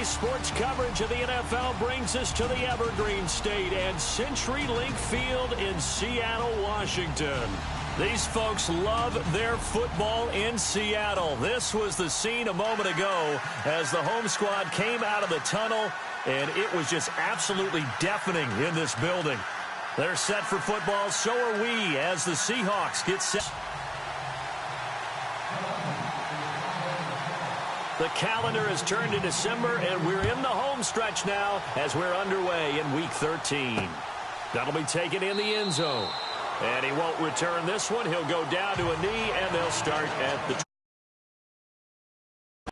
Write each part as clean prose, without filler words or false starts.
Today's sports coverage of the NFL brings us to the Evergreen State and CenturyLink Field in Seattle, Washington. These folks love their football in Seattle. This was the scene a moment ago as the home squad came out of the tunnel, and it was just absolutely deafening in this building. They're set for football, so are we, as the Seahawks get set. The calendar has turned to December, and we're in the home stretch now as we're underway in Week 13. That'll be taken in the end zone. And he won't return this one. He'll go down to a knee, and they'll start at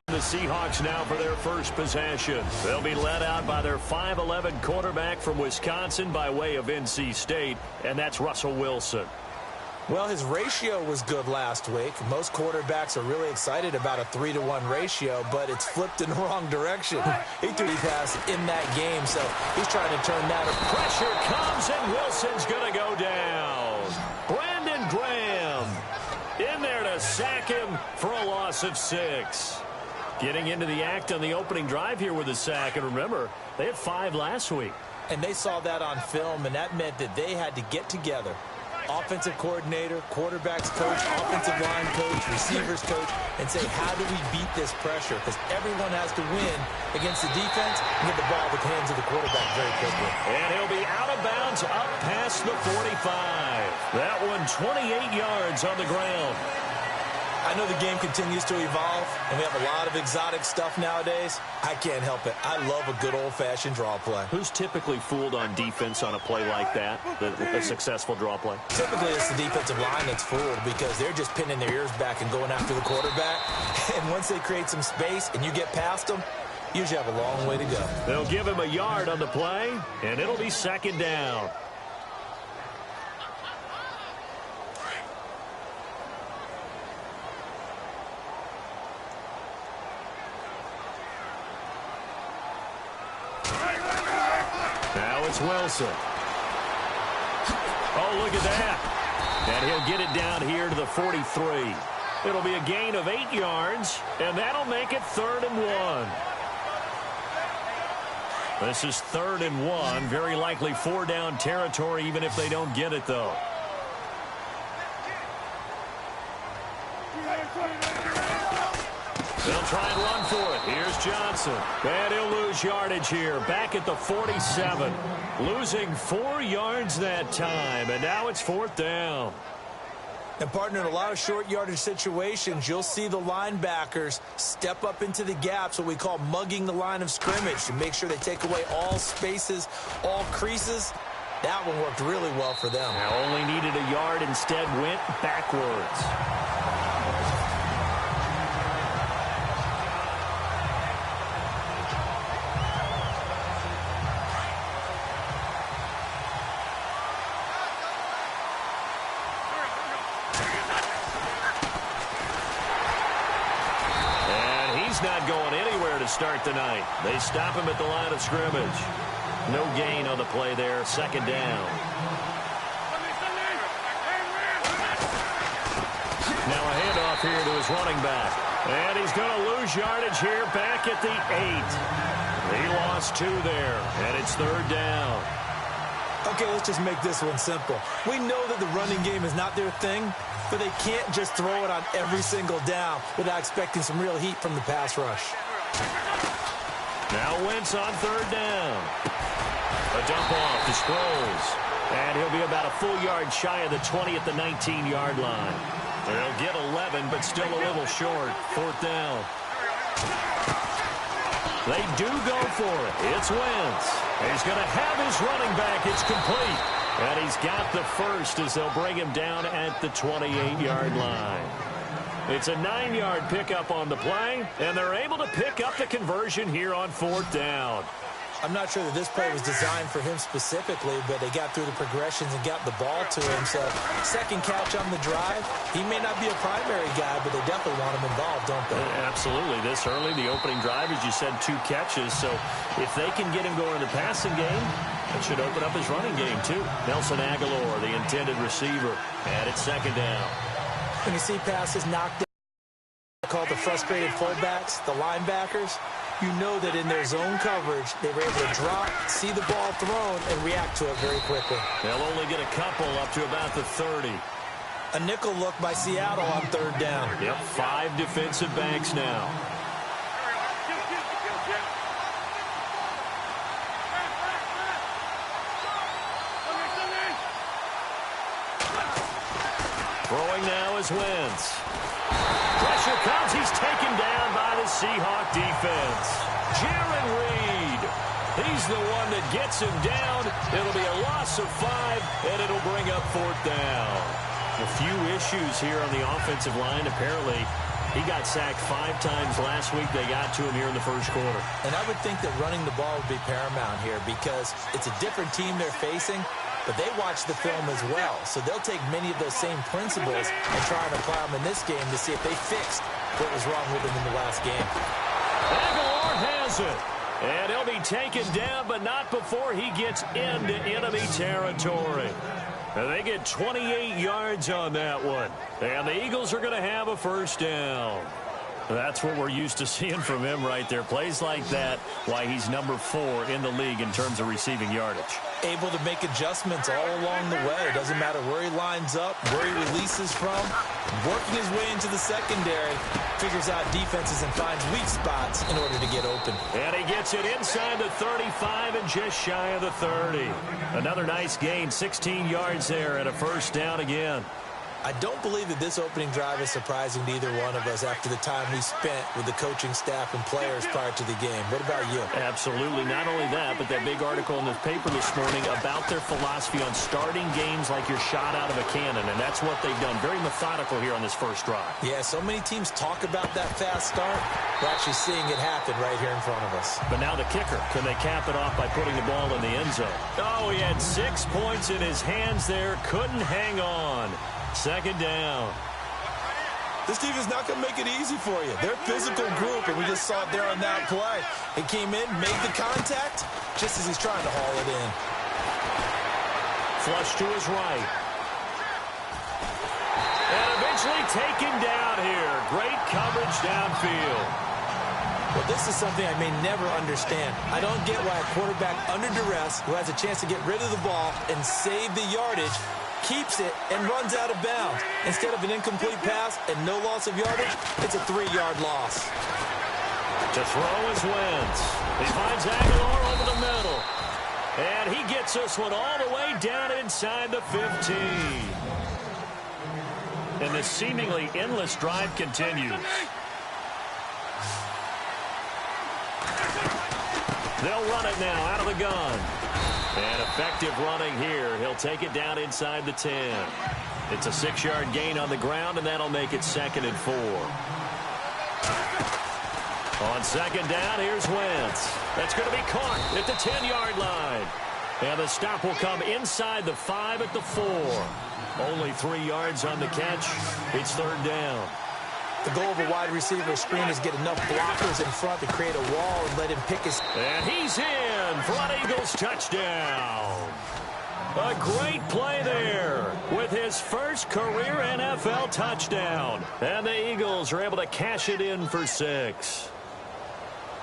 the Seahawks now for their first possession. They'll be led out by their 5'11" quarterback from Wisconsin by way of NC State, and that's Russell Wilson. Well, his ratio was good last week. Most quarterbacks are really excited about a 3-to-1 ratio, but it's flipped in the wrong direction. He threw the pass in that game, so he's trying to turn that. Pressure comes, and Wilson's going to go down. Brandon Graham in there to sack him for a loss of 6. Getting into the act on the opening drive here with a sack, and remember, they had 5 last week. And they saw that on film, and that meant that they had to get together. Offensive coordinator, quarterbacks coach, offensive line coach, receivers coach, and say, how do we beat this pressure? Because everyone has to win against the defense and get the ball in the hands of the quarterback very quickly. And he'll be out of bounds up past the 45. That one 28 yards on the ground. I know the game continues to evolve, and we have a lot of exotic stuff nowadays. I can't help it. I love a good old-fashioned draw play. Who's typically fooled on defense on a play like that, a successful draw play? Typically, it's the defensive line that's fooled because they're just pinning their ears back and going after the quarterback. And once they create some space and you get past them, you usually have a long way to go. They'll give him a yard on the play, and it'll be second down. Now it's Wilson. Oh, look at that. And he'll get it down here to the 43. It'll be a gain of 8 yards, and that'll make it 3rd and 1. This is 3rd and 1. Very likely 4-down territory, even if they don't get it, though. They'll try and run for it. Here's Johnson. And he'll lose yardage here. Back at the 47. Losing 4 yards that time. And now it's 4th down. And, partner, in a lot of short yardage situations, you'll see the linebackers step up into the gaps, what we call mugging the line of scrimmage, to make sure they take away all spaces, all creases. That one worked really well for them. Now only needed a yard, instead went backwards. Not going anywhere to start the night. They stop him at the line of scrimmage. No gain on the play there. 2nd down. Now a handoff here to his running back. And he's going to lose yardage here back at the 8. He lost 2 there. And it's 3rd down. Okay, let's just make this one simple. We know that the running game is not their thing, but they can't just throw it on every single down without expecting some real heat from the pass rush. Now Wentz on 3rd down. A dump off to Sproles. And he'll be about a full yard shy of the 20 at the 19-yard line. They'll get 11, but still a little short. 4th down. They do go for it. It's Wentz. He's going to have his running back. It's complete. And he's got the first as they'll bring him down at the 28-yard line. It's a 9-yard pickup on the play, and they're able to pick up the conversion here on 4th down. I'm not sure that this play was designed for him specifically, but they got through the progressions and got the ball to him. So, second catch on the drive. He may not be a primary guy, but they definitely want him involved, don't they? Absolutely. This early, the opening drive, as you said, 2 catches. So, if they can get him going in the passing game, it should open up his running game, too. Nelson Aguilar, the intended receiver, and it's 2nd down. When you see passes knocked down, called the frustrated fullbacks, the linebackers, you know that in their zone coverage, they were able to drop, see the ball thrown, and react to it very quickly. They'll only get a couple up to about the 30. A nickel look by Seattle on third down. Yep, 5 defensive backs now. Throwing now is Wentz. Pressure comes. He's taken down by the Seahawk defense. Jaron Reed. He's the one that gets him down. It'll be a loss of 5, and it'll bring up 4th down. A few issues here on the offensive line. Apparently, he got sacked 5 times last week. They got to him here in the first quarter. And I would think that running the ball would be paramount here because it's a different team they're facing, but they watch the film as well. So they'll take many of those same principles and try and apply them in this game to see if they fixed what was wrong with them in the last game. Aguilar has it. And he'll be taken down, but not before he gets into enemy territory. And they get 28 yards on that one. And the Eagles are going to have a first down. That's what we're used to seeing from him right there. Plays like that, why he's number 4 in the league in terms of receiving yardage. Able to make adjustments all along the way. Doesn't matter where he lines up, where he releases from. Working his way into the secondary. Figures out defenses and finds weak spots in order to get open. And he gets it inside the 35 and just shy of the 30. Another nice gain, 16 yards there and a first down again. I don't believe that this opening drive is surprising to either one of us after the time we spent with the coaching staff and players prior to the game. What about you? Absolutely. Not only that, but that big article in the paper this morning about their philosophy on starting games like you're shot out of a cannon, and that's what they've done. Very methodical here on this first drive. Yeah, so many teams talk about that fast start. We're actually seeing it happen right here in front of us. But now the kicker. Can they cap it off by putting the ball in the end zone? Oh, he had 6 points in his hands there. Couldn't hang on. Second down. This team is not going to make it easy for you. They're a physical group, and we just saw it there on that play. He came in, made the contact, just as he's trying to haul it in. Flush to his right. And eventually taken down here. Great coverage downfield. Well, this is something I may never understand. I don't get why a quarterback under duress who has a chance to get rid of the ball and save the yardage keeps it and runs out of bounds. Instead of an incomplete pass and no loss of yardage, it's a 3-yard loss. To throw is Wentz. He finds Aguilar over the middle. And he gets this one all the way down inside the 15. And this seemingly endless drive continues. They'll run it now out of the gun. And effective running here. He'll take it down inside the 10. It's a 6-yard gain on the ground, and that'll make it 2nd and 4. On second down, here's Wentz. That's going to be caught at the 10-yard line. And the stop will come inside the 5 at the 4. Only 3 yards on the catch. It's 3rd down. The goal of a wide receiver screen is get enough blockers in front to create a wall and let him pick his... And he's in. Front Eagles touchdown. A great play there with his first career NFL touchdown. And the Eagles are able to cash it in for 6.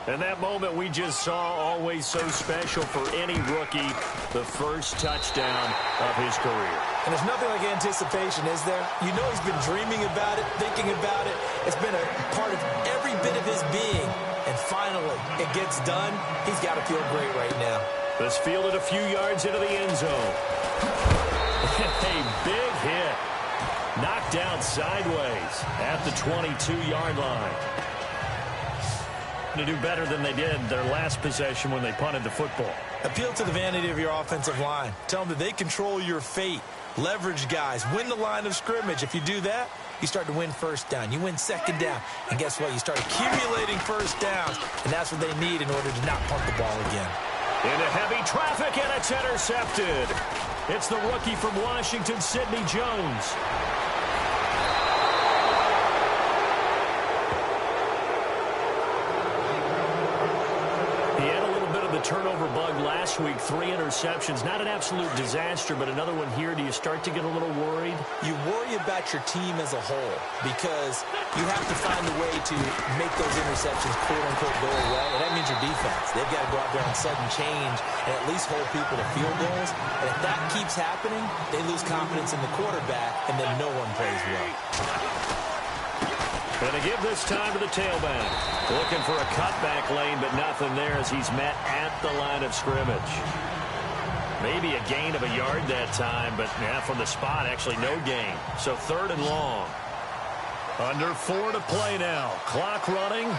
And that moment we just saw, always so special for any rookie, the first touchdown of his career. And there's nothing like anticipation, is there? You know he's been dreaming about it, thinking about it. It's been a part of every bit of his being. And finally, it gets done. He's got to feel great right now. This fielded a few yards into the end zone. A big hit. Knocked down sideways at the 22-yard line. To do better than they did their last possession when they punted the football. Appeal to the vanity of your offensive line. Tell them that they control your fate. Leverage guys. Win the line of scrimmage. If you do that, you start to win first down. You win second down. And guess what? You start accumulating first downs. And that's what they need in order to not punt the ball again. Into heavy traffic, and it's intercepted. It's the rookie from Washington, Sidney Jones. the turnover bug last week, 3 interceptions. Not an absolute disaster, but another one here. Do you start to get a little worried? You worry about your team as a whole because you have to find a way to make those interceptions, quote-unquote, go away. And that means your defense. They've got to go out there and sudden change and at least hold people to field goals. And if that keeps happening, they lose confidence in the quarterback, and then no one plays well. Going to give this time to the tailback. Looking for a cutback lane, but nothing there as he's met at the line of scrimmage. Maybe a gain of a yard that time, but from the spot, actually no gain. So 3rd and long. Under 4 to play now. Clock running.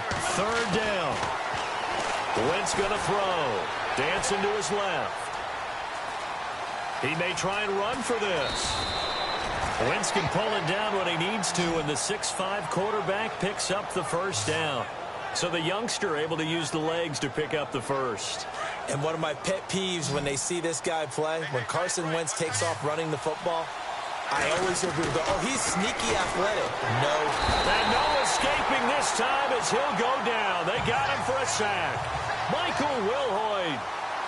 3rd down. Wentz going to throw. Dancing to his left. He may try and run for this. Wentz can pull it down when he needs to, and the 6'5" quarterback picks up the first down. So the youngster able to use the legs to pick up the first. And one of my pet peeves when they see this guy play, when Carson Wentz takes off running the football, I always hear people go, oh, he's sneaky athletic. No. And no escaping this time as he'll go down. They got him for a sack. Michael Wilhoit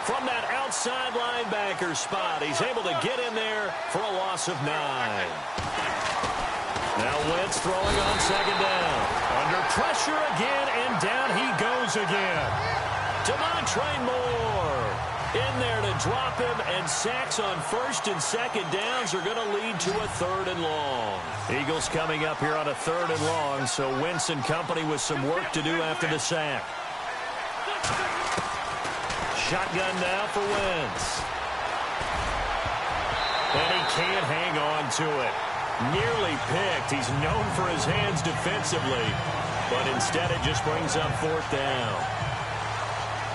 from that outside linebacker spot. He's able to get in there for a loss of 9. Now Wentz throwing on 2nd down. Under pressure again, and down he goes again. Demontre Moore in there to drop him, and sacks on 1st and 2nd downs are going to lead to a 3rd and long. Eagles coming up here on a 3rd and long, so Wentz and company with some work to do after the sack. Shotgun now for Wentz. And he can't hang on to it. Nearly picked. He's known for his hands defensively, but instead it just brings up 4th down.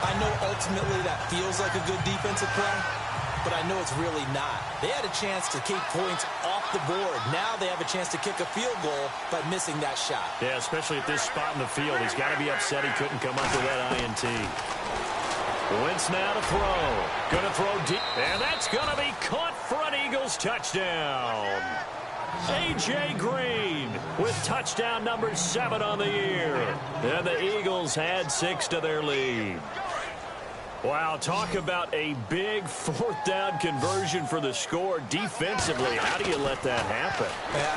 I know ultimately that feels like a good defensive play, but I know it's really not. They had a chance to keep points off the board. Now they have a chance to kick a field goal by missing that shot. Yeah, especially at this spot in the field. He's got to be upset he couldn't come up with that INT. Wentz now to throw. Going to throw deep. And that's going to be caught for an Eagles touchdown. A.J. Green with touchdown number 7 on the year. And the Eagles add 6 to their lead. Wow, talk about a big 4th down conversion for the score. Defensively, how do you let that happen?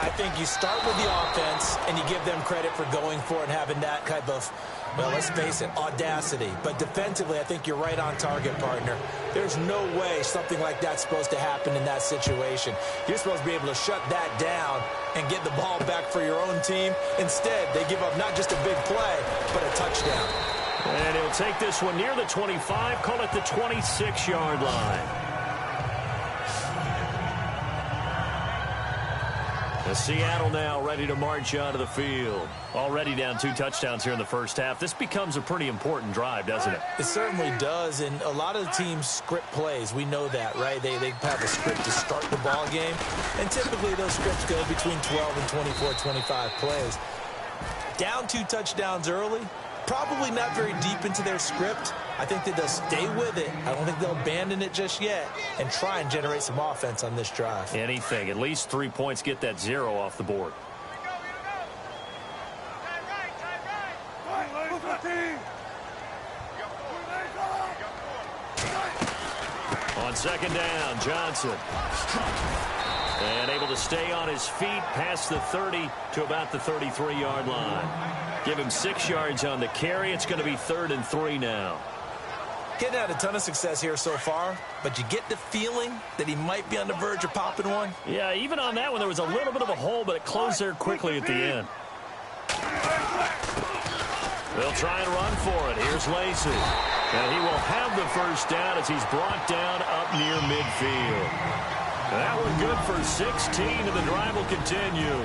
I think you start with the offense, and you give them credit for going for it and having that type of, well, let's face it, audacity. But defensively, I think you're right on target, partner. There's no way something like that's supposed to happen in that situation. You're supposed to be able to shut that down and get the ball back for your own team. Instead, they give up not just a big play, but a touchdown. And he'll take this one near the 25, call it the 26-yard line. The Seattle now ready to march onto the field. Already down 2 touchdowns here in the first half. This becomes a pretty important drive, doesn't it? It certainly does, and a lot of the teams script plays. We know that, right? They have a script to start the ball game, and typically those scripts go between 12 and 24, 25 plays. Down 2 touchdowns early, probably not very deep into their script. I think that they'll stay with it. I don't think they'll abandon it just yet and try and generate some offense on this drive. Anything. At least 3 points, get that 0 off the board. On 2nd down, Johnson. And able to stay on his feet past the 30 to about the 33-yard line. Give him 6 yards on the carry. It's going to be 3rd and 3 now. Getting had a ton of success here so far, but you get the feeling that he might be on the verge of popping one. Yeah, even on that one, there was a little bit of a hole, but it closed there quickly at the end. They'll try and run for it. Here's Lacey. And he will have the first down as he's brought down up near midfield. That one good for 16, and the drive will continue.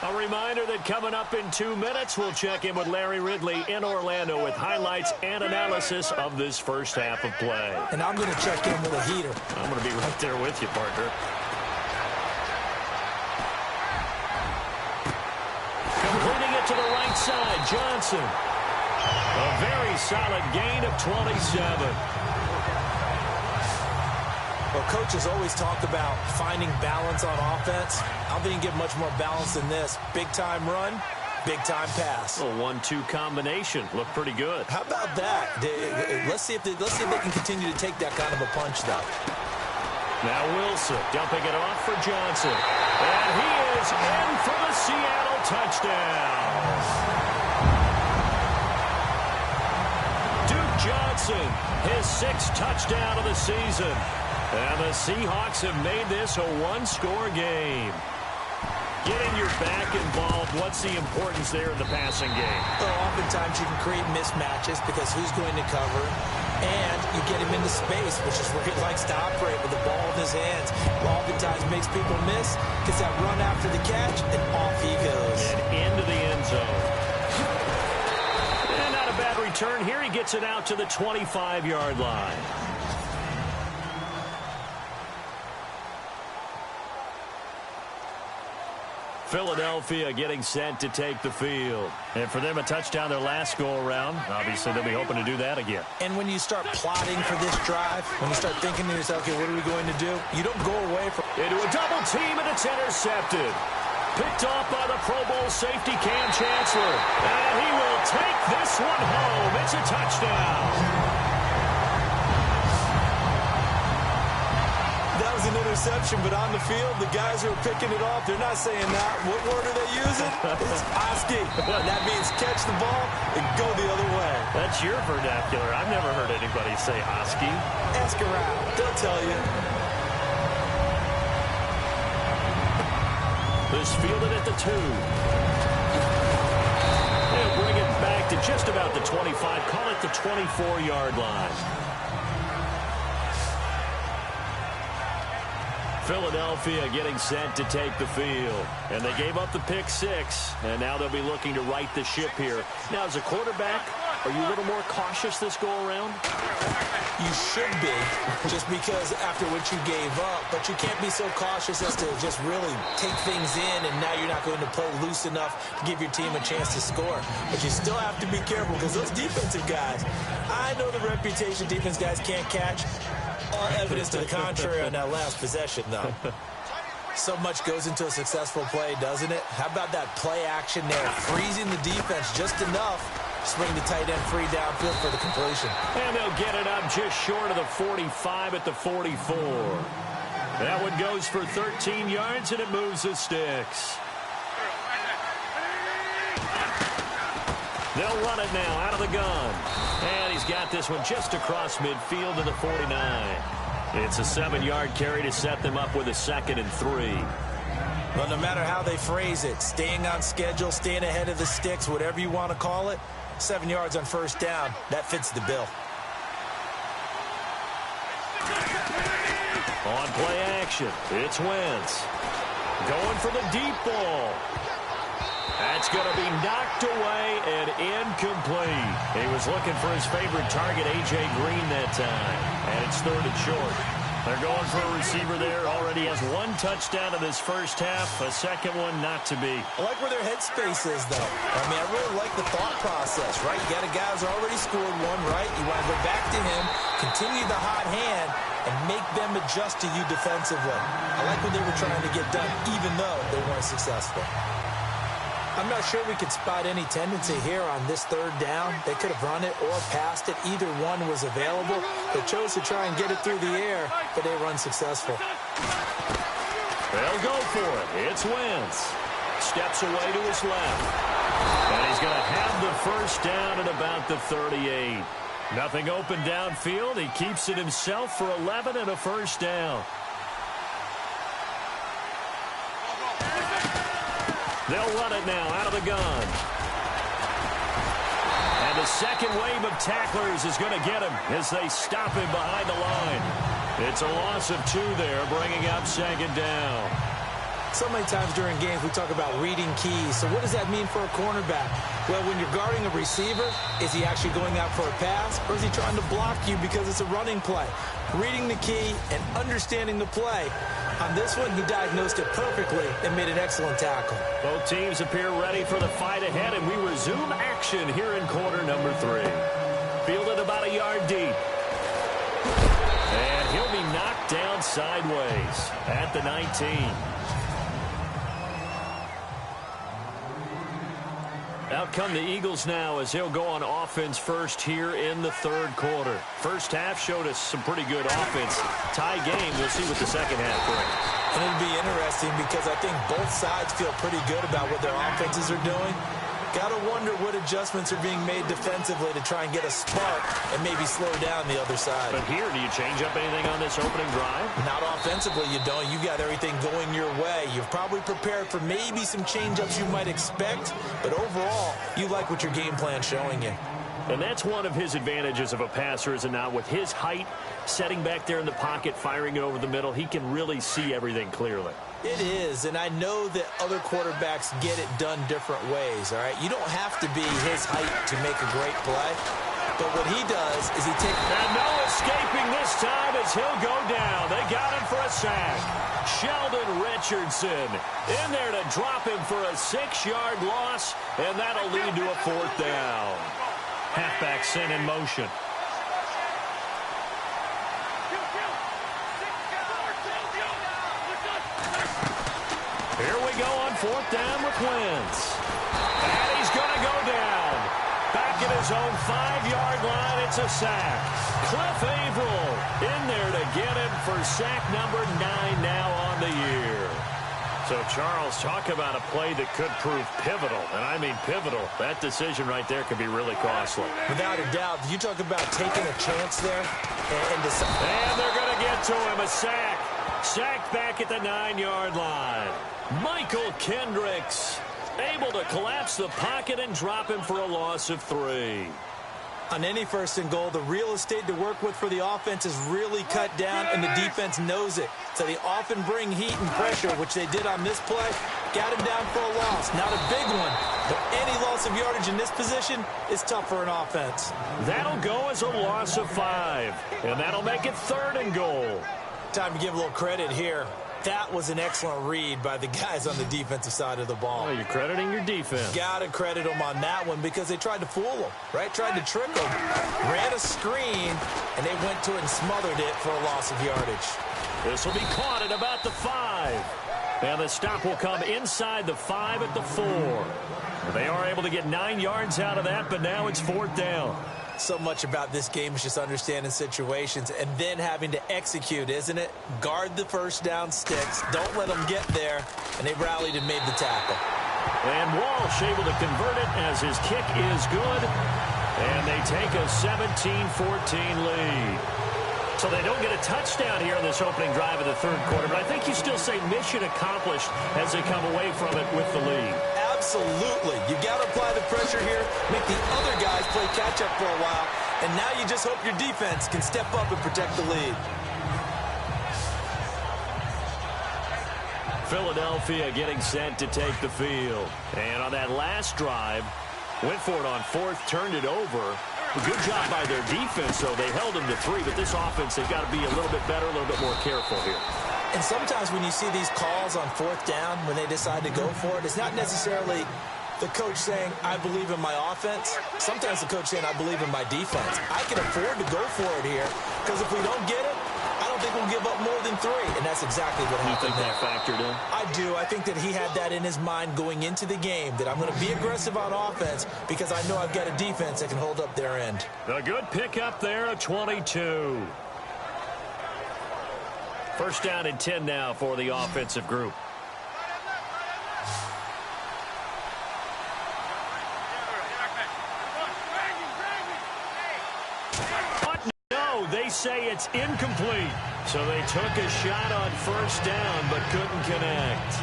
A reminder that coming up in 2 minutes, we'll check in with Larry Ridley in Orlando with highlights and analysis of this first half of play. And I'm going to check in with a heater. I'm going to be right there with you, partner. Completing it to the right side, Johnson. A very solid gain of 27. Well, coaches always talk about finding balance on offense. I don't think you can get much more balance than this. Big-time run, big-time pass. A 1-2 combination. Looked pretty good. How about that? Let's see if they can continue to take that kind of a punch, though. Now Wilson dumping it off for Johnson. And he is in for the Seattle touchdown. Duke Johnson, his 6th touchdown of the season. And the Seahawks have made this a one-score game. Getting your back involved, what's the importance there in the passing game? Well, oftentimes you can create mismatches because who's going to cover, and you get him into space, which is where he likes to operate with the ball in his hands. Oftentimes makes people miss, gets that run after the catch, and off he goes. And into the end zone. And not a bad return here. He gets it out to the 25-yard line. Philadelphia getting set to take the field. And for them, a touchdown their last go-around. Obviously, they'll be hoping to do that again. And when you start plotting for this drive, when you start thinking to yourself, okay, what are we going to do? You don't go away from... Into a double team, and it's intercepted. Picked off by the Pro Bowl safety Cam Chancellor. And he will take this one home. It's a touchdown. That was an interception, but on the field, the guys who are picking it off, they're not saying that. What word are they using? It's Oski. And that means catch the ball and go the other way. That's your vernacular. I've never heard anybody say Oski. Ask around. They'll tell you. This fielded at the 2. They'll bring it back to just about the 25. Call it the 24-yard line. Philadelphia getting set to take the field. And they gave up the pick 6. And now they'll be looking to right the ship here. Now, as a quarterback, are you a little more cautious this go-around? You should be, just because after what you gave up. But you can't be so cautious as to just really take things in, and now you're not going to play loose enough to give your team a chance to score. But you still have to be careful, because those defensive guys, I know the reputation defense guys can't catch. All evidence to the contrary on that last possession, though. So much goes into a successful play, doesn't it? How about that play action there? Freezing the defense just enough to swing the tight end free downfield for the completion. And they'll get it up just short of the 45 at the 44. That one goes for 13 yards, and it moves the sticks. They'll run it now out of the gun. And he's got this one just across midfield to the 49. It's a 7-yard carry to set them up with a 2nd and 3. Well, no matter how they phrase it, staying on schedule, staying ahead of the sticks, whatever you want to call it, 7 yards on first down, that fits the bill. On play action, it's Wentz. Going for the deep ball. That's going to be knocked away and incomplete. He was looking for his favorite target, A.J. Green, that time. And it's 3rd and short. They're going for a receiver there. Already has 1 touchdown in this first half. A 2nd one not to be. I like where their headspace is, though. I mean, I really like the thought process, right? You got a guy who's already scored 1, right? You want to go back to him, continue the hot hand, and make them adjust to you defensively. I like what they were trying to get done, even though they weren't successful. I'm not sure we could spot any tendency here on this 3rd down. They could have run it or passed it. Either one was available. They chose to try and get it through the air, but they were unsuccessful. They'll go for it. It's Wentz. Steps away to his left. And he's going to have the first down at about the 38. Nothing open downfield. He keeps it himself for 11 and a first down. They'll run it now out of the gun. And the second wave of tacklers is going to get him as they stop him behind the line. It's a loss of 2 there, bringing up 2nd down. So many times during games we talk about reading keys. So what does that mean for a cornerback? Well, when you're guarding a receiver, is he actually going out for a pass, or is he trying to block you because it's a running play? Reading the key and understanding the play. On this one, he diagnosed it perfectly and made an excellent tackle. Both teams appear ready for the fight ahead, and we resume action here in quarter number 3. Fielded about a yard deep. And he'll be knocked down and sideways at the 19. Out come the Eagles now as he'll go on offense first here in the third quarter. First half showed us some pretty good offense. Tie game. We'll see what the second half brings. And it'll be interesting because I think both sides feel pretty good about what their offenses are doing. Got to wonder what adjustments are being made defensively to try and get a spark and maybe slow down the other side. But here, do you change up anything on this opening drive? Not offensively, you don't. You got everything going your way. You've probably prepared for maybe some change-ups you might expect, but overall, you like what your game plan's showing you. And that's one of his advantages of a passer, is it not? With his height, setting back there in the pocket, firing it over the middle, he can really see everything clearly. It is, and I know that other quarterbacks get it done different ways, all right? You don't have to be his height to make a great play, but what he does is he takes... And no escaping this time as he'll go down. They got him for a sack. Sheldon Richardson in there to drop him for a 6-yard loss, and that'll lead to a fourth down. Halfback sent in motion. Here we go on fourth down with Wentz. And he's going to go down. Back at his own 5-yard line, it's a sack. Cliff Averill in there to get him for sack number 9 now on the year. So, Charles, talk about a play that could prove pivotal. And I mean pivotal. That decision right there could be really costly. Without a doubt. You talk about taking a chance there. And they're going to get to him. A sack. Sacked back at the 9-yard line. Michael Kendricks able to collapse the pocket and drop him for a loss of 3. On any first and goal, the real estate to work with for the offense is really cut down, and the defense knows it. So they often bring heat and pressure, which they did on this play. Got him down for a loss. Not a big one, but any loss of yardage in this position is tough for an offense. That'll go as a loss of 5, and that'll make it 3rd and goal. Time to give a little credit here. That was an excellent read by the guys on the defensive side of the ball. Oh, you're crediting your defense. Got to credit them on that one because they tried to fool them, right? Tried to trick them. Ran a screen, and they went to it and smothered it for a loss of yardage. This will be caught at about the 5. And the stop will come inside the 5 at the 4. They are able to get 9 yards out of that, but now it's 4th down. So much about this game is just understanding situations and then having to execute, isn't it? Guard the first down sticks. Don't let them get there. And they rallied and made the tackle. And Walsh able to convert it as his kick is good. And they take a 17-14 lead. So they don't get a touchdown here in this opening drive of the third quarter. But I think you still say mission accomplished as they come away from it with the lead. Absolutely. You got to apply the pressure here, make the other guys play catch-up for a while, and now you just hope your defense can step up and protect the lead. Philadelphia getting set to take the field. And on that last drive, went for it on 4th, turned it over. Good job by their defense, though. They held them to 3, but this offense, they've got to be a little bit better, a little bit more careful here. And sometimes when you see these calls on 4th down, when they decide to go for it, it's not necessarily the coach saying, I believe in my offense. Sometimes the coach saying, I believe in my defense. I can afford to go for it here because if we don't get it, I don't think we'll give up more than 3. And that's exactly what happened. You think that factored in? I do. I think that he had that in his mind going into the game, that I'm going to be aggressive on offense because I know I've got a defense that can hold up their end. A good pick up there at 22. First down and 10 now for the offensive group. But no, they say it's incomplete. So they took a shot on first down but couldn't connect.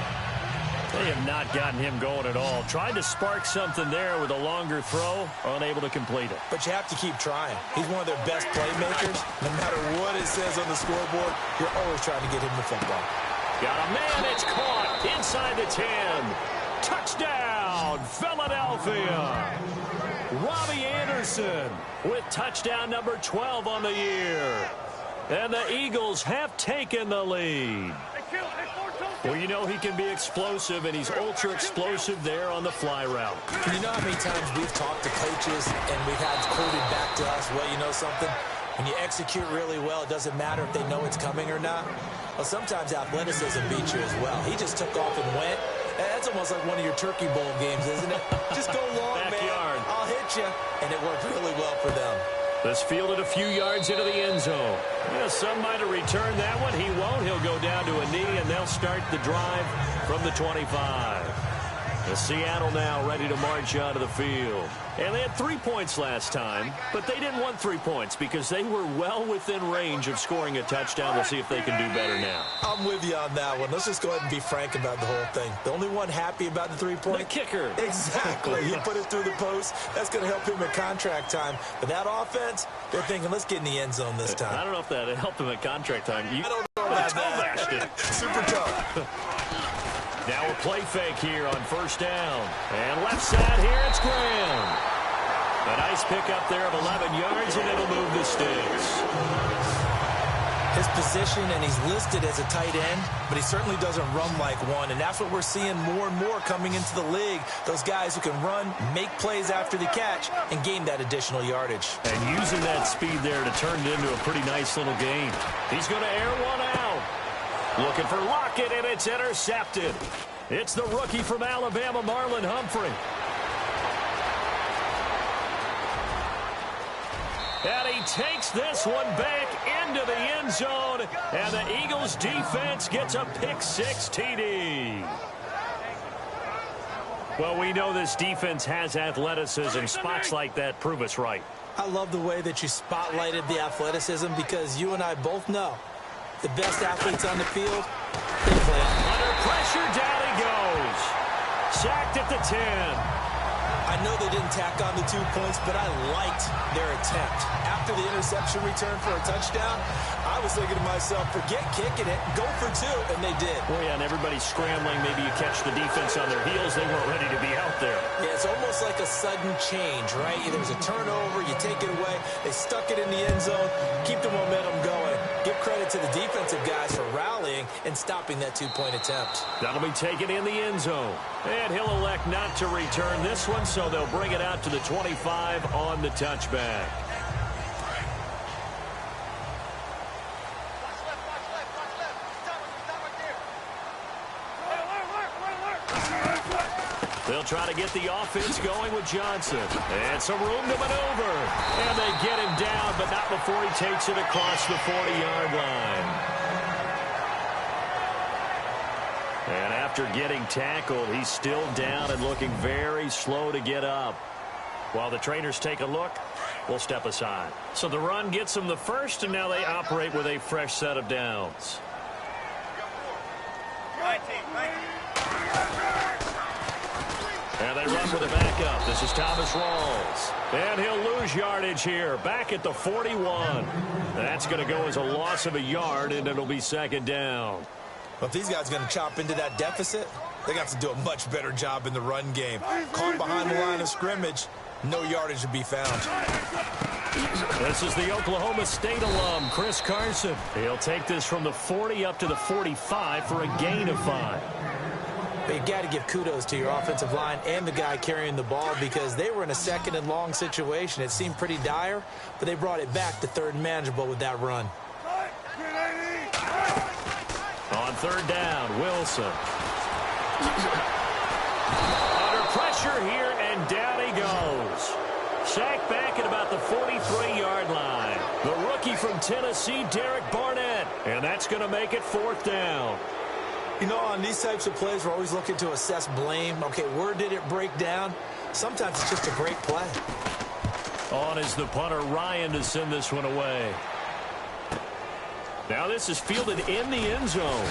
They have not gotten him going at all. Tried to spark something there with a longer throw, unable to complete it. But you have to keep trying. He's one of their best playmakers. No matter what it says on the scoreboard, you're always trying to get him the football. Got a man, it's caught inside the 10. Touchdown, Philadelphia. Robbie Anderson with touchdown number 12 on the year. And the Eagles have taken the lead. Well, you know he can be explosive, and he's ultra-explosive there on the fly route. You know how many times we've talked to coaches, and we've had quoted back to us, well, you know something? When you execute really well, it doesn't matter if they know it's coming or not. Well, sometimes athleticism beats you as well. He just took off and went. That's almost like one of your Turkey Bowl games, isn't it? Just go long, Backyard. man. I'll hit you. And it worked really well for them. This fielded a few yards into the end zone. Yeah, some might have returned that one. He won't. He'll go down to a knee, and they'll start the drive from the 25. The Seattle now ready to march onto the field. And they had 3 points last time, but they didn't want 3 points because they were well within range of scoring a touchdown. We'll see if they can do better now. I'm with you on that one. Let's just go ahead and be frank about the whole thing. The only one happy about the 3-point? The kicker. Exactly. He put it through the post. That's going to help him at contract time. But that offense, they're thinking, let's get in the end zone this time. I don't know if that helped him at contract time. I don't know about that. Super tough. Now a play fake here on first down. And left side here, it's Graham. A nice pickup there of 11 yards, and it'll move the sticks. His position, and he's listed as a tight end, but he certainly doesn't run like one, and that's what we're seeing more and more coming into the league. Those guys who can run, make plays after the catch, and gain that additional yardage. And using that speed there to turn it into a pretty nice little game. He's going to air one out. Looking for Lockett, and it's intercepted. It's the rookie from Alabama, Marlon Humphrey. And he takes this one back into the end zone, and the Eagles defense gets a pick-6 TD. Well, we know this defense has athleticism. Spots like that prove us right. I love the way that you spotlighted the athleticism because you and I both know the best athletes on the field, they play. Under pressure, down he goes. Sacked at the 10. I know they didn't tack on the 2 points, but I liked their attempt. After the interception return for a touchdown, I was thinking to myself, forget kicking it, go for 2, and they did. Well, yeah, and everybody's scrambling. Maybe you catch the defense on their heels. They weren't ready to be out there. Yeah, it's almost like a sudden change, right? There's a turnover, you take it away. They stuck it in the end zone, keep the momentum going. Give credit to the defensive guys for rallying and stopping that 2-point attempt. That'll be taken in the end zone. And he'll elect not to return this one, so they'll bring it out to the 25 on the touchback. They'll try to get the offense going with Johnson. And some room to maneuver. And they get him down, but not before he takes it across the 40-yard line. And after getting tackled, he's still down and looking very slow to get up. While the trainers take a look, we'll step aside. So the run gets them the first, and now they operate with a fresh set of downs. And they run with a backup. This is Thomas Rawls. And he'll lose yardage here. Back at the 41. That's going to go as a loss of a yard, and it'll be second down. Well, if these guys are going to chop into that deficit, they got to do a much better job in the run game. Caught behind the line of scrimmage, no yardage to be found. This is the Oklahoma State alum, Chris Carson. He'll take this from the 40 up to the 45 for a gain of 5. But you got to give kudos to your offensive line and the guy carrying the ball because they were in a second and long situation. It seemed pretty dire, but they brought it back to third and manageable with that run. On third down, Wilson. Under pressure here, and down he goes. Sacked back at about the 43-yard line. The rookie from Tennessee, Derek Barnett. And that's going to make it fourth down. You know, on these types of plays, we're always looking to assess blame. Okay, where did it break down? Sometimes it's just a great play. On is the punter, Ryan, to send this one away. Now this is fielded in the end zone.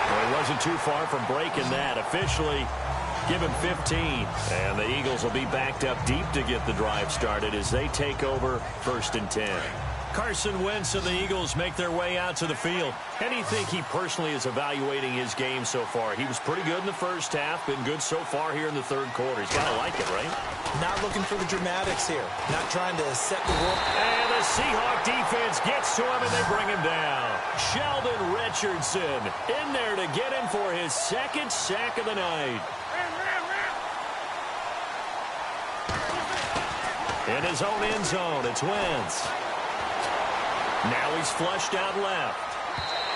Well, he wasn't too far from breaking that. Officially, give him 15. And the Eagles will be backed up deep to get the drive started as they take over first and 10. Carson Wentz and the Eagles make their way out to the field. How do you think he personally is evaluating his game so far? He was pretty good in the first half, been good so far here in the third quarter. He's got to like it, right? Not looking for the dramatics here. Not trying to set the world. And the Seahawk defense gets to him, and they bring him down. Sheldon Richardson in there to get him for his second sack of the night. In his own end zone, it's Wentz. Now he's flushed out left.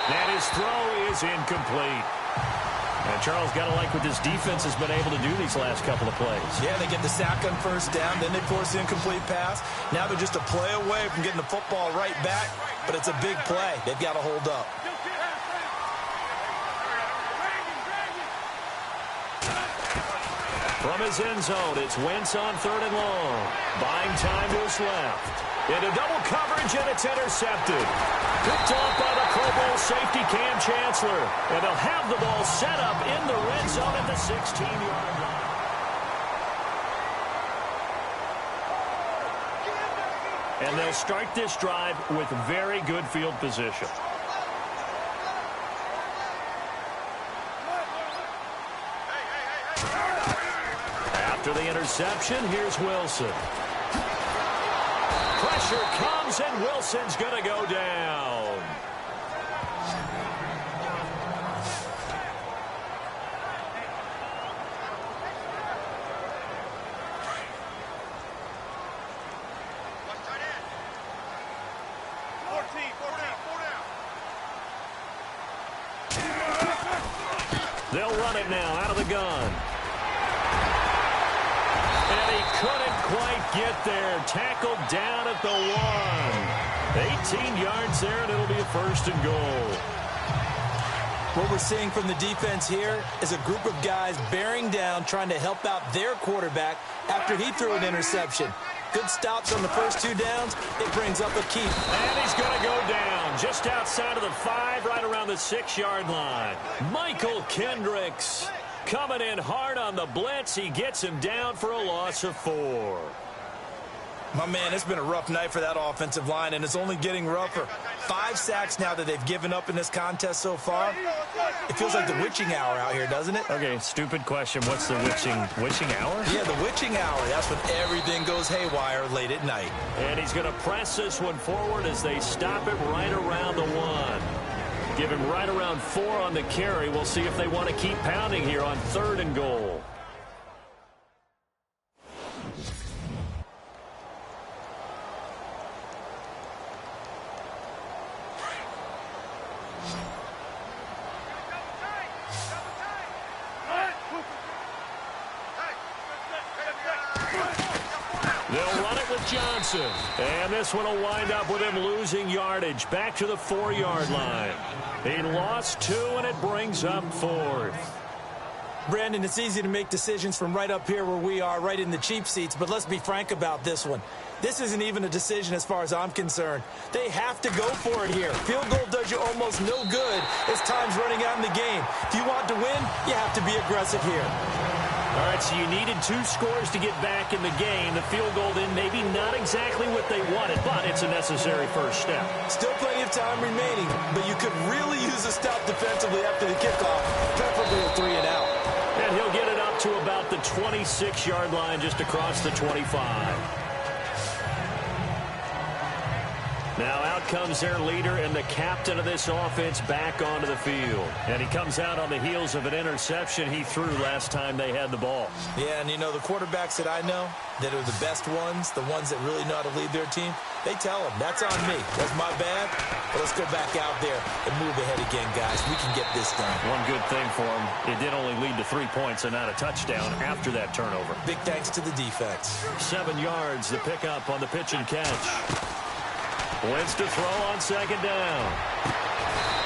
And his throw is incomplete. And Charles, got to like what this defense has been able to do these last couple of plays. Yeah, they get the sack on first down, then they force the incomplete pass. Now they're just a play away from getting the football right back, but it's a big play. They've got to hold up. From his end zone, it's Wentz on 3rd and long. Buying time to his left. Into double coverage, and it's intercepted. Picked off by the Pro Bowl safety Cam Chancellor. And they'll have the ball set up in the red zone at the 16-yard line. And they'll start this drive with very good field position. After the interception, here's Wilson. Pressure comes, and Wilson's going to go down. They'll run it now out of the gun. And he couldn't quite get there. Tackled down at the 1. 18 yards there, and it'll be a 1st and goal. What we're seeing from the defense here is a group of guys bearing down, trying to help out their quarterback after he threw an interception. Good stops on the first 2 downs. It brings up a keep. And he's going to go down just outside of the 5, right around the 6-yard line. Michael Kendricks coming in hard on the blitz. He gets him down for a loss of 4. My man, it's been a rough night for that offensive line, and it's only getting rougher. 5 sacks now that they've given up in this contest so far. It feels like the witching hour out here, doesn't it? Okay, stupid question. What's the witching hour? Yeah, the witching hour. That's when everything goes haywire late at night. And he's going to press this one forward as they stop it right around the 1. Give him right around 4 on the carry. We'll see if they want to keep pounding here on 3rd and goal. They'll run it with Johnson. And this one will wind up with him losing yardage. Back to the 4-yard line. He lost 2, and it brings up 4th. Brandon, it's easy to make decisions from right up here where we are, right in the cheap seats, but let's be frank about this one. This isn't even a decision as far as I'm concerned. They have to go for it here. Field goal does you almost no good as time's running out in the game. If you want to win, you have to be aggressive here. All right, so you needed 2 scores to get back in the game. The field goal then maybe not exactly what they wanted, but it's a necessary first step. Still plenty of time remaining, but you could really use a stop defensively after the kickoff, preferably a 3 and out. And he'll get it up to about the 26-yard line, just across the 25. Now out comes their leader and the captain of this offense back onto the field. And he comes out on the heels of an interception he threw last time they had the ball. Yeah, and you know, the quarterbacks that I know that are the best ones, the ones that really know how to lead their team, they tell them, that's on me. That's my bad. But let's go back out there and move ahead again, guys. We can get this done. One good thing for him, it did only lead to 3 points and not a touchdown after that turnover. Big thanks to the defense. 7 yards, the pickup on the pitch and catch. Wentz to throw on 2nd down.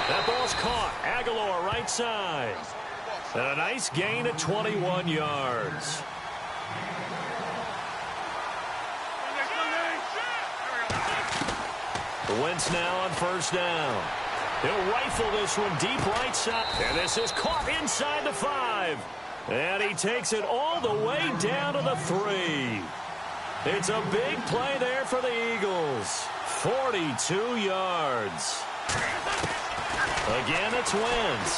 That ball's caught. Aguilar right side. And a nice gain at 21 yards. Wentz now on 1st down. He'll rifle this one deep right side. And this is caught inside the 5. And he takes it all the way down to the 3. It's a big play there for the Eagles. 42 yards. Again, it's Wentz.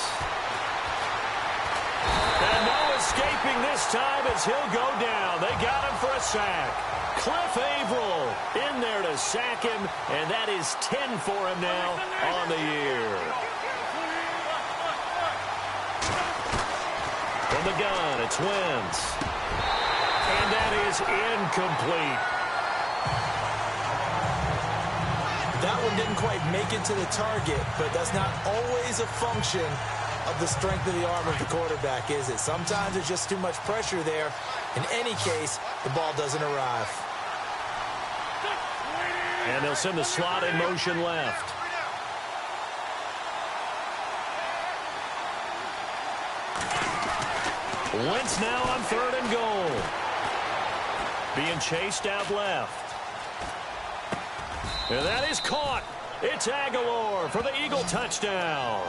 And no escaping this time as he'll go down. They got him for a sack. Cliff Averill in there to sack him, and that is 10 for him now on the year. From the gun, it's Wentz. And that is incomplete. That one didn't quite make it to the target, but that's not always a function of the strength of the arm of the quarterback, is it? Sometimes there's just too much pressure there. In any case, the ball doesn't arrive. And they'll send the slot in motion left. Wentz now on 3rd and goal. Being chased out left. And that is caught. It's Aguilar for the Eagle touchdown.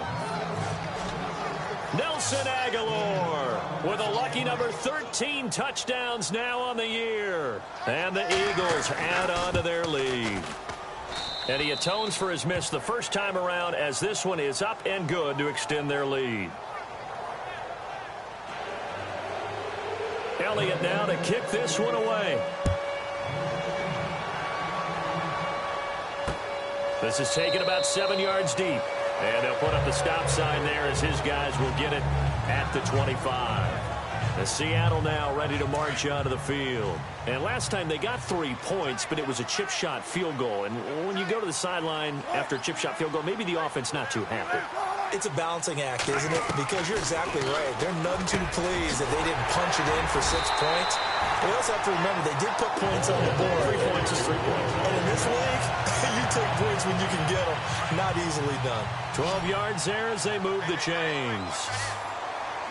Nelson Aguilar with a lucky number 13 touchdowns now on the year. And the Eagles add on to their lead. And he atones for his miss the first time around, as this one is up and good to extend their lead. Elliott now to kick this one away. This is taken about 7 yards deep. And they'll put up the stop sign there as his guys will get it at the 25. The Seattle now ready to march onto the field. And last time they got 3 points, but it was a chip shot field goal. And when you go to the sideline after a chip shot field goal, maybe the offense not too happy. It's a balancing act, isn't it? Because you're exactly right. They're none too pleased that they didn't punch it in for 6 points. But you also have to remember they did put points on the board. 3 points is 3 points. And in this league, you take points when you can get them. Not easily done. 12 yards there as they move the chains.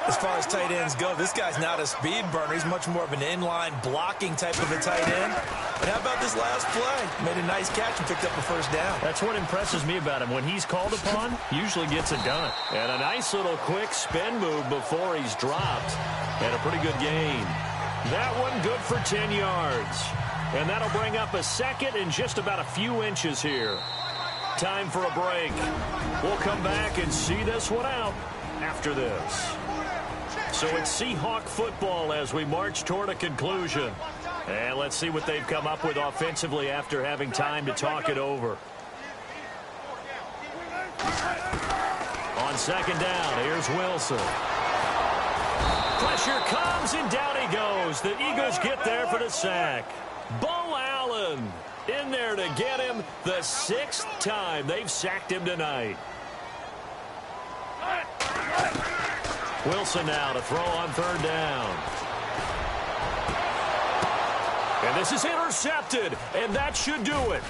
As far as tight ends go, this guy's not a speed burner. He's much more of an inline blocking type of a tight end. But how about this last play? Made a nice catch and picked up a first down. That's what impresses me about him. When he's called upon, usually gets it done. And a nice little quick spin move before he's dropped. And a pretty good gain. That one good for 10 yards. And that'll bring up a second and just about a few inches here. Time for a break. We'll come back and see this one out after this. So it's Seahawk football as we march toward a conclusion. And let's see what they've come up with offensively after having time to talk it over. On 2nd down, here's Wilson. Pressure comes, and down he goes. The Eagles get there for the sack. Bo Allen in there to get him the 6th time they've sacked him tonight. Wilson now to throw on 3rd down. And this is intercepted, and that should do it.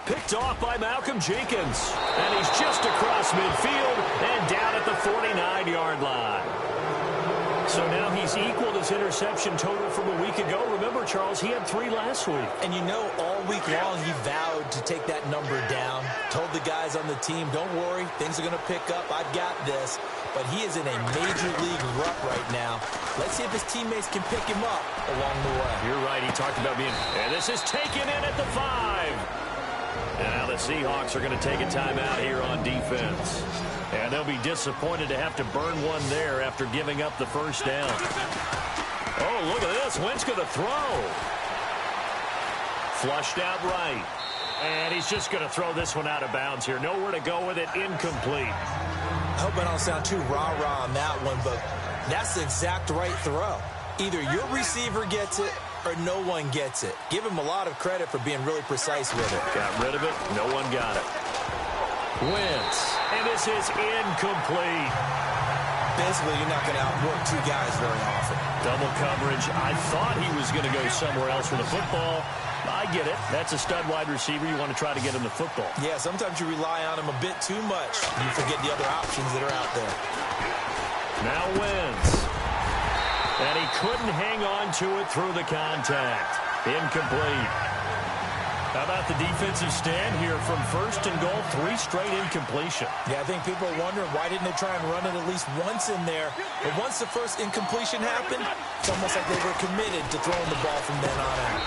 Picked off by Malcolm Jenkins. And he's just across midfield and down at the 49-yard line. So now he's equaled his interception total from a week ago. Remember, Charles, he had 3 last week. And you know, all week long he vowed to take that number down. Told the guys on the team, don't worry, things are going to pick up. I've got this. But he is in a major league rut right now. Let's see if his teammates can pick him up along the way. You're right. He talked about being... And this is taken in at the 5. And now the Seahawks are going to take a timeout here on defense. And they'll be disappointed to have to burn one there after giving up the first down. Oh, look at this. Wentz going to throw. Flushed out right. And he's just going to throw this one out of bounds here. Nowhere to go with it. Incomplete. I hope I don't sound too rah-rah on that one, but that's the exact right throw. Either your receiver gets it or no one gets it. Give him a lot of credit for being really precise with it. Got rid of it. No one got it. Wentz. And this is incomplete. Basically, you're not going to outwork 2 guys very often. Double coverage. I thought he was going to go somewhere else with the football. I get it. That's a stud wide receiver. You want to try to get him the football. Yeah, sometimes you rely on him a bit too much. You forget the other options that are out there. Now Wentz. And he couldn't hang on to it through the contact. Incomplete. How about the defensive stand here from 1st and goal? 3 straight incompletion. Yeah, I think people are wondering why didn't they try and run it at least once in there. But once the first incompletion happened, it's almost like they were committed to throwing the ball from then on out.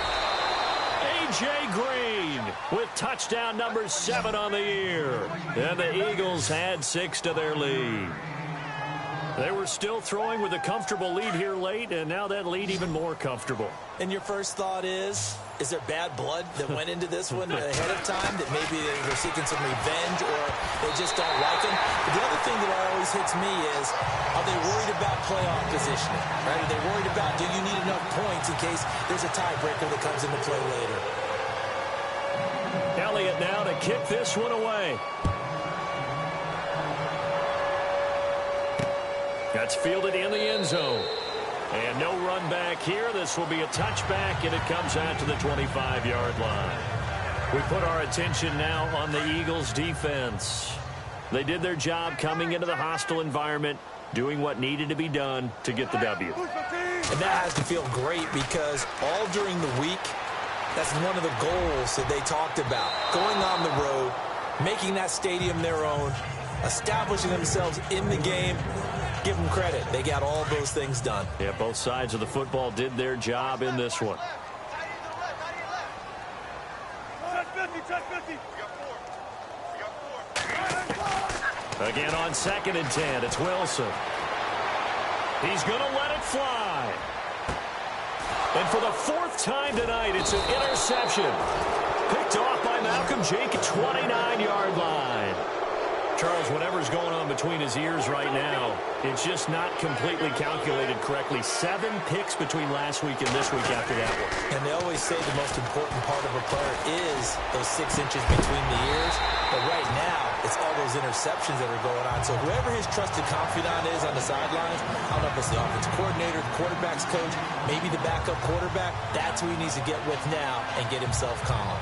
A.J. Green with touchdown number 7 on the year. And the Eagles add 6 to their lead. They were still throwing with a comfortable lead here late, and now that lead even more comfortable. And your first thought is there bad blood that went into this one ahead of time, that maybe they're seeking some revenge or they just don't like him? But the other thing that always hits me is, are they worried about playoff positioning? Right? Are they worried about, do you need enough points in case there's a tiebreaker that comes into play later? play it now to kick this one away. That's fielded in the end zone. And no run back here. This will be a touchback, and it comes out to the 25-yard line. We put our attention now on the Eagles' defense. They did their job coming into the hostile environment, doing what needed to be done to get the W. And that has to feel great because all during the week, that's one of the goals that they talked about. Going on the road, making that stadium their own, establishing themselves in the game. Give them credit. They got all those things done. Yeah, both sides of the football did their job in this one. Again on 2nd and 10, it's Wilson. He's going to let it fly. And for the 4th time tonight, it's an interception. Picked off by Malcolm Jake at 29-yard line. Charles, whatever's going on between his ears right now, it's just not completely calculated correctly. 7 picks between last week and this week after that one. And they always say the most important part of a player is those 6 inches between the ears. But right now, it's all those interceptions that are going on. So whoever his trusted confidant is on the sidelines, I don't know if it's the offensive coordinator, the quarterback's coach, maybe the backup quarterback, that's who he needs to get with now and get himself calm.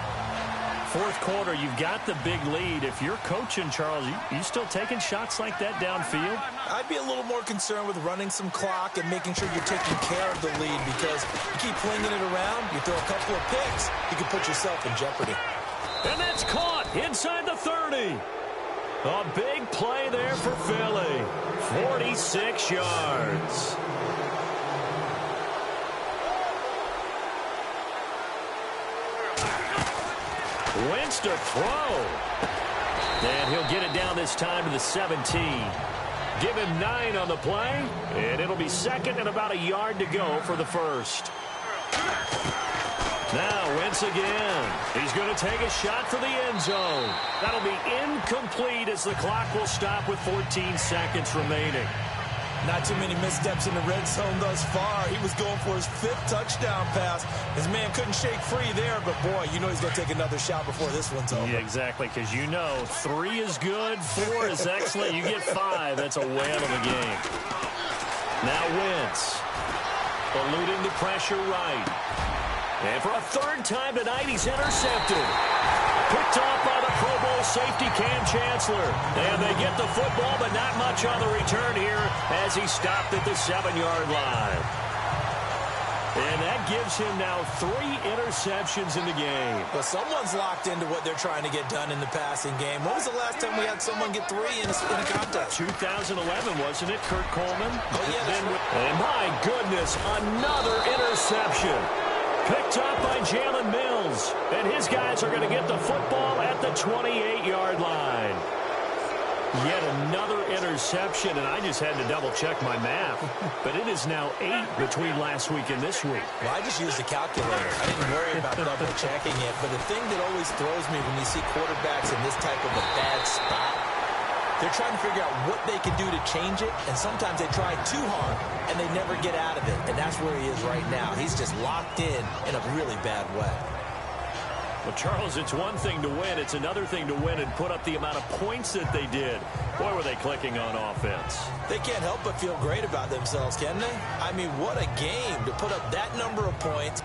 4th quarter, you've got the big lead. If you're coaching, Charles, you still taking shots like that downfield? I'd be a little more concerned with running some clock and making sure you're taking care of the lead because you keep flinging it around, you throw a couple of picks, you can put yourself in jeopardy. And that's caught inside the 30. A big play there for Philly. 46 yards. Wentz to throw. And he'll get it down this time to the 17. Give him 9 on the play. And it'll be 2nd and about a yard to go for the 1st. Now Wentz again. He's going to take a shot for the end zone. That'll be incomplete as the clock will stop with 14 seconds remaining. Not too many missteps in the red zone thus far. He was going for his 5th touchdown pass. His man couldn't shake free there, but boy, you know he's going to take another shot before this one's over. Yeah, exactly, because you know 3 is good, 4 is excellent. You get 5, that's a whale of a game. Now Wentz, eluding the pressure right. And for a 3rd time tonight, he's intercepted. Picked off by the Pro Bowl safety Cam Chancellor. And they get the football, but not much on the return here as he stopped at the 7-yard line. And that gives him now 3 interceptions in the game. But someone's locked into what they're trying to get done in the passing game. When was the last time we had someone get 3 in a contest? 2011, wasn't it, Kurt Coleman? Oh, yeah, that's right. And my goodness, another interception. Picked up by Jalen Mills. And his guys are going to get the football at the 28-yard line. Yet another interception, and I just had to double-check my math. But it is now 8 between last week and this week. Well, I just used the calculator. I didn't worry about double-checking it. But the thing that always throws me when you see quarterbacks in this type of a bad spot, they're trying to figure out what they can do to change it, and sometimes they try too hard, and they never get out of it. And that's where he is right now. He's just locked in a really bad way. Well, Charles, it's one thing to win. It's another thing to win and put up the amount of points that they did. Boy, were they clicking on offense. They can't help but feel great about themselves, can they? I mean, what a game to put up that number of points